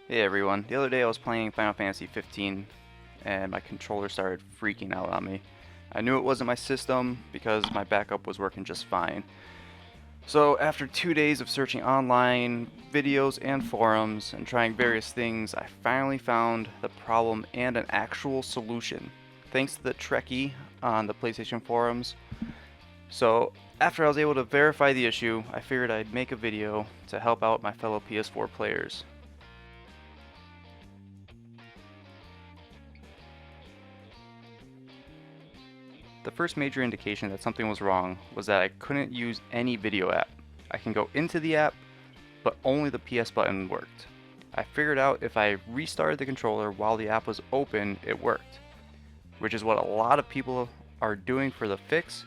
Hey everyone, the other day I was playing Final Fantasy 15 and my controller started freaking out on me. I knew it wasn't my system because my backup was working just fine. So after 2 days of searching online, videos and forums and trying various things, I finally found the problem and an actual solution. Thanks to the Trekkie on the PlayStation forums. So after I was able to verify the issue, I figured I'd make a video to help out my fellow PS4 players. The first major indication that something was wrong was that I couldn't use any video app. I can go into the app, but only the PS button worked. I figured out if I restarted the controller while the app was open, it worked, which is what a lot of people are doing for the fix,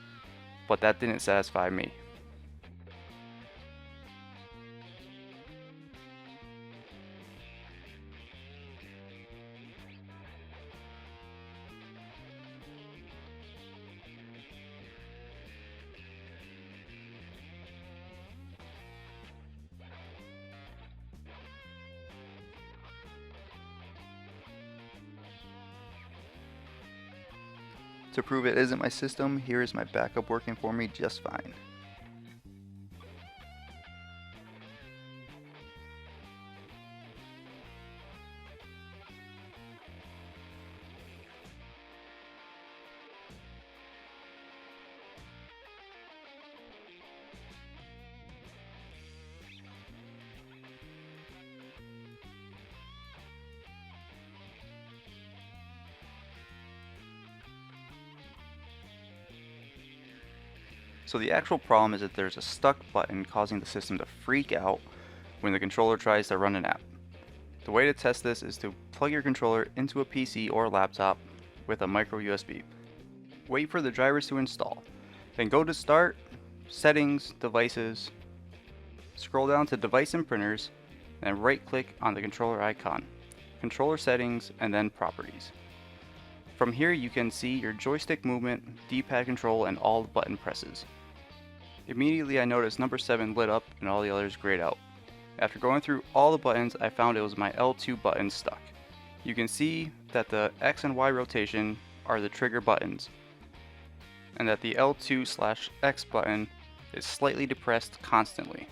but that didn't satisfy me. To prove it isn't my system, here is my backup working for me just fine. So the actual problem is that there's a stuck button causing the system to freak out when the controller tries to run an app. The way to test this is to plug your controller into a PC or laptop with a micro USB. Wait for the drivers to install. Then go to Start, Settings, Devices, scroll down to Device and Printers, and right click on the controller icon, Controller Settings, and then Properties. From here you can see your joystick movement, D-pad control, and all the button presses. Immediately I noticed number 7 lit up and all the others grayed out. After going through all the buttons, I found it was my L2 button stuck. You can see that the X and Y rotation are the trigger buttons, and that the L2/X button is slightly depressed constantly.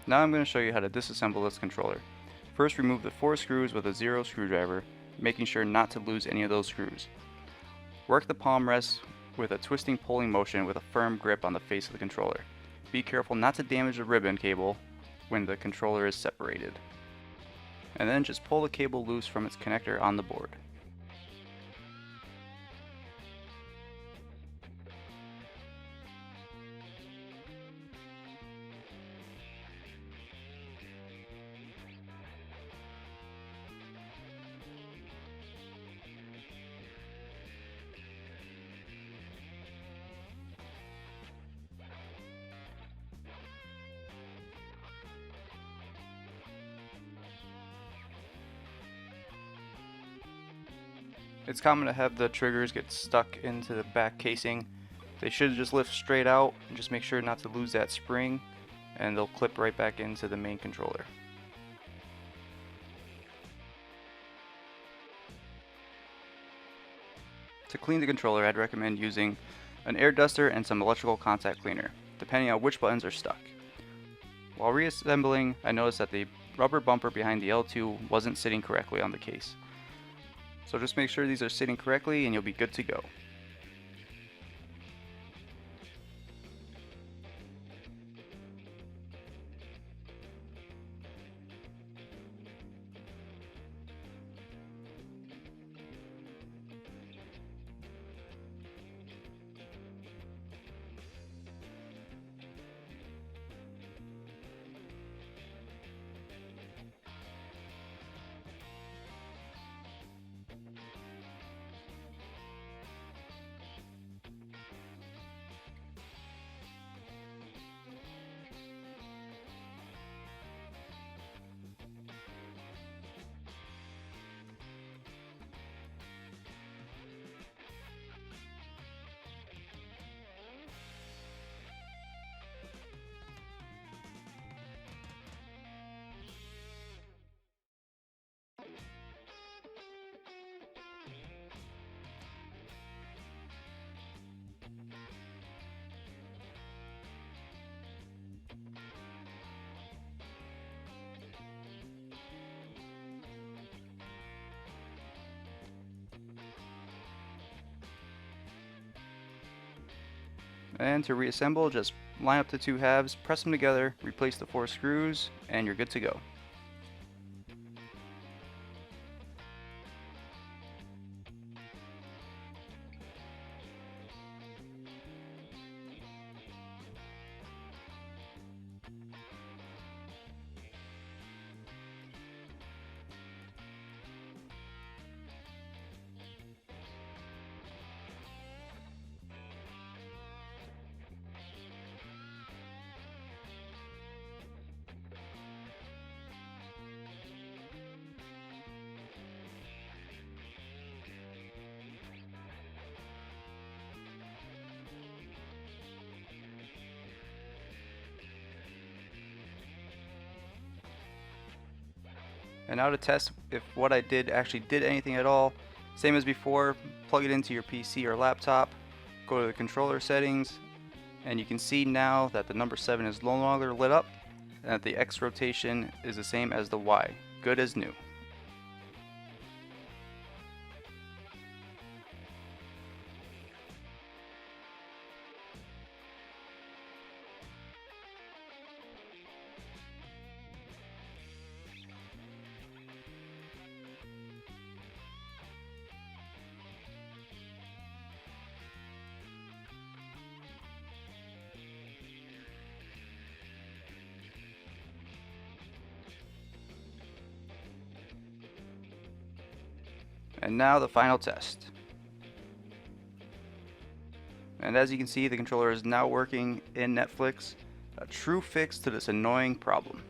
Now I'm going to show you how to disassemble this controller. First, remove the 4 screws with a 0 screwdriver, making sure not to lose any of those screws. Work the palm rest with a twisting pulling motion with a firm grip on the face of the controller. Be careful not to damage the ribbon cable when the controller is separated. And then just pull the cable loose from its connector on the board. It's common to have the triggers get stuck into the back casing. They should just lift straight out and just make sure not to lose that spring, and they'll clip right back into the main controller. To clean the controller, I'd recommend using an air duster and some electrical contact cleaner, depending on which buttons are stuck. While reassembling, I noticed that the rubber bumper behind the L2 wasn't sitting correctly on the case. So just make sure these are sitting correctly and you'll be good to go. And to reassemble, just line up the two halves, press them together, replace the 4 screws, and you're good to go. And now to test if what I did actually did anything at all, same as before, plug it into your PC or laptop, go to the controller settings, and you can see now that the number 7 is no longer lit up, and that the X rotation is the same as the Y, good as new. And now the final test. And as you can see, the controller is now working in Netflix, a true fix to this annoying problem.